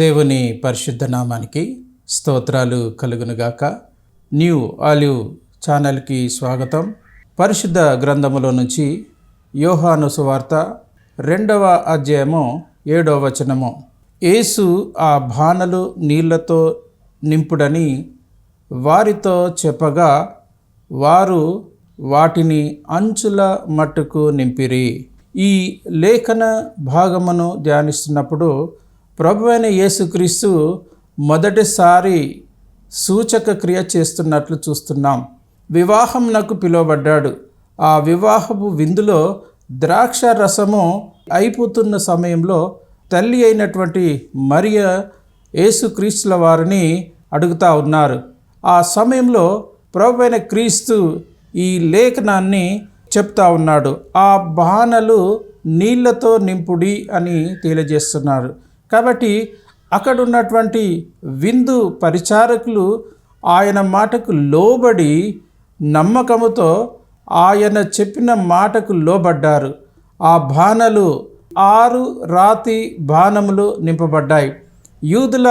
దేవుని పరిశుద్ధ నామానికి స్తోత్రాలు కలుగునుగాక. న్యూ ఆలివ్ ఛానల్కి స్వాగతం. పరిశుద్ధ గ్రంథములో నుంచి యోహాను సువార్త 2వ అధ్యాయము 7వ వచనము. యేసు ఆ బానలు నీళ్లతో నింపుడని వారితో చెప్పగా వారు వాటిని అంచుల మట్టుకు నింపిరి. ఈ లేఖన భాగమును ధ్యానిస్తున్నప్పుడు ప్రభువైన యేసుక్రీస్తు మొదటిసారి సూచక క్రియ చేస్తున్నట్లు చూస్తున్నాం. వివాహంనకు పిలువబడ్డాడు. ఆ వివాహపు విందులో ద్రాక్ష రసము అయిపోతున్న సమయంలో తల్లి అయినటువంటి మరియ యేసుక్రీస్తుల వారిని అడుగుతూ ఉన్నారు. ఆ సమయంలో ప్రభువైన క్రీస్తు ఈ లేఖనాన్ని చెప్తా ఉన్నాడు. ఆ బానలు నీళ్లతో నింపుడి అని తెలియజేస్తున్నారు. కాబట్టి అక్కడ ఉన్నటువంటి విందు పరిచారకులు ఆయన మాటకు లోబడి నమ్మకముతో ఆయన చెప్పిన మాటకు లోబడ్డారు. ఆ బానలు 6 రాతి బాణములు నింపబడ్డాయి. యూదుల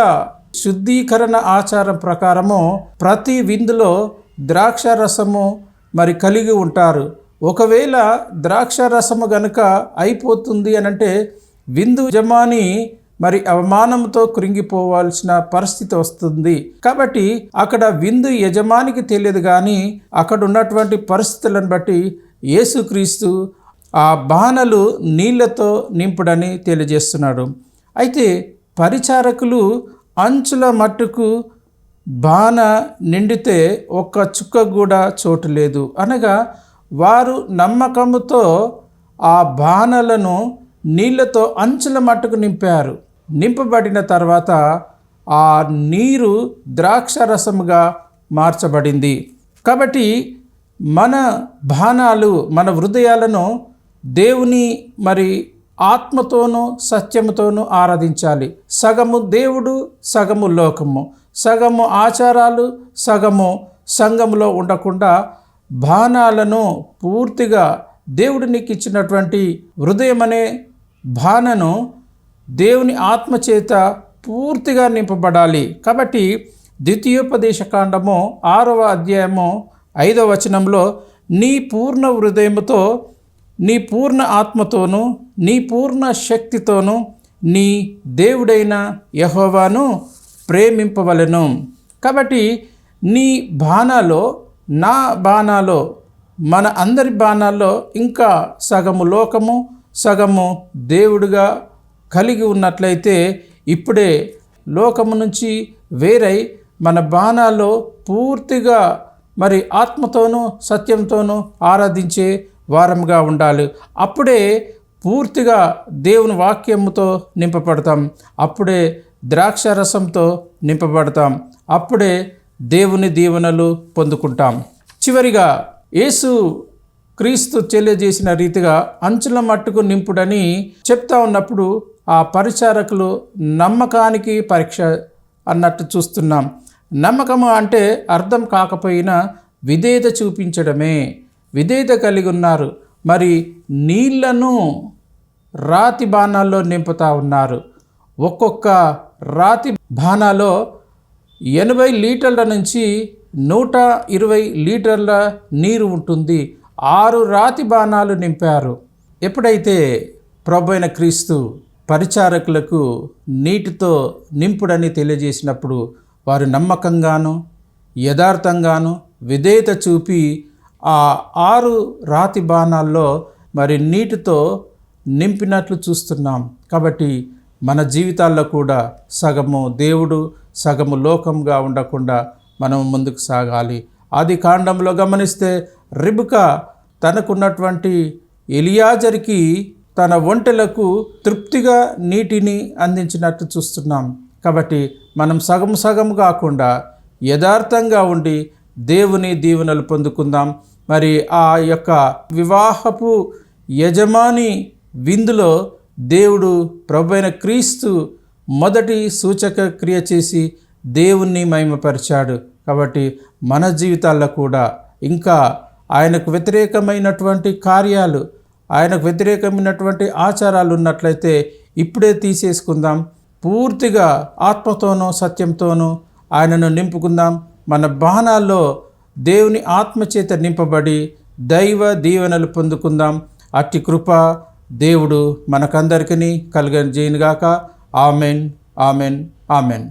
శుద్ధీకరణ ఆచారం ప్రకారము ప్రతి విందులో ద్రాక్ష రసము కలిగి ఉంటారు. ఒకవేళ ద్రాక్ష రసము గనుక అయిపోతుంది అనంటే విందు యజమాని అవమానంతో కృంగిపోవాల్సిన పరిస్థితి వస్తుంది. కాబట్టి అక్కడ విందు యజమానికి తెలియదు, కానీ అక్కడ ఉన్నటువంటి పరిస్థితులను బట్టి యేసుక్రీస్తు ఆ బానలు నీళ్లతో నింపుడని తెలియజేస్తున్నాడు. అయితే పరిచారకులు అంచుల మట్టుకు బాన నిండితే ఒక్క చుక్క కూడా చోటు లేదు. అనగా వారు నమ్మకముతో ఆ బానలను నీళ్లతో అంచుల మట్టుకు నింపారు. నింపబడిన తర్వాత ఆ నీరు ద్రాక్ష రసముగా మార్చబడింది. కాబట్టి మన బాణాలు, మన హృదయాలను దేవుని ఆత్మతోనూ సత్యముతోనూ ఆరాధించాలి. సగము దేవుడు, సగము లోకము, సగము ఆచారాలు, సగము సంఘములో ఉండకుండా బాణాలను పూర్తిగా దేవుడు నీకు ఇచ్చినటువంటి హృదయం అనే బాణను దేవుని ఆత్మచేత పూర్తిగా నింపబడాలి. కాబట్టి ద్వితీయోపదేశ కాండము 6వ అధ్యాయము 5వ వచనంలో నీ పూర్ణ హృదయముతో, నీ పూర్ణ ఆత్మతోనూ, నీ పూర్ణ శక్తితోనూ నీ దేవుడైన యెహోవాను ప్రేమింపవలెను. కాబట్టి నీ బాణాలో, నా బాణాలో, మన అందరి బాణాల్లో ఇంకా సగము లోకము, సగము దేవుడుగా కలిగి ఉన్నట్లయితే ఇప్పుడే లోకము నుంచి వేరై మన బాణాల్లో పూర్తిగా ఆత్మతోనూ సత్యంతోనూ ఆరాధించే వారముగా ఉండాలి. అప్పుడే పూర్తిగా దేవుని వాక్యముతో నింపబడతాం. అప్పుడే ద్రాక్ష రసంతో నింపబడతాం. అప్పుడే దేవుని దీవెనలు పొందుకుంటాం. చివరిగా యేసు క్రీస్తు తెలియజేసిన రీతిగా అంచుల మట్టుకు నింపుడని చెప్తా ఉన్నప్పుడు ఆ పరిచారకులు నమ్మకానికి పరీక్ష అన్నట్టు చూస్తున్నాం. నమ్మకము అంటే అర్థం కాకపోయినా విధేయత చూపించడమే. విధేయత కలిగి ఉన్నారు. నీళ్లను రాతి బాణాల్లో నింపుతా ఉన్నారు. ఒక్కొక్క రాతి బాణాలో 80 లీటర్ల నుంచి 120 లీటర్ల నీరు ఉంటుంది. 6 రాతి బాణాలు నింపారు. ఎప్పుడైతే ప్రభువైన క్రీస్తు పరిచారకులకు నీటితో నింపుడని తెలియజేసినప్పుడు వారు నమ్మకంగాను యథార్థంగాను విధేయత చూపి ఆ 6 రాతి బాణాల్లో నీటితో నింపినట్లు చూస్తున్నాం. కాబట్టి మన జీవితాల్లో కూడా సగము దేవుడు, సగము లోకంగా ఉండకుండా మనం ముందుకు సాగాలి. ఆది కాండంలో గమనిస్తే రిబ్కా తనకున్నటువంటి ఎలియాజర్కి తన ఒంటెలకు తృప్తిగా నీటిని అందించినట్టు చూస్తున్నాం. కాబట్టి మనం సగం కాకుండా యథార్థంగా ఉండి దేవుని దీవెనలు పొందుకుందాం. ఆ యొక్క వివాహపు యజమాని విందులో దేవుడు ప్రభువైన క్రీస్తు మొదటి సూచక క్రియ చేసి దేవుణ్ణి మహిమపరిచాడు. కాబట్టి మన జీవితాల్లో కూడా ఇంకా ఆయనకు వ్యతిరేకమైనటువంటి కార్యాలు, ఆయనకు వ్యతిరేకమైనటువంటి ఆచారాలు ఉన్నట్లయితే ఇప్పుడే తీసేసుకుందాం. పూర్తిగా ఆత్మతోనూ సత్యంతోనూ ఆయనను నింపుకుందాం. మన బాణాల్లో దేవుని ఆత్మచేత నింపబడి దైవ దీవెనలు పొందుకుందాం. అట్టి కృప దేవుడు మనకందరికీ కలుగజేయునుగాక. Amen, amen, amen.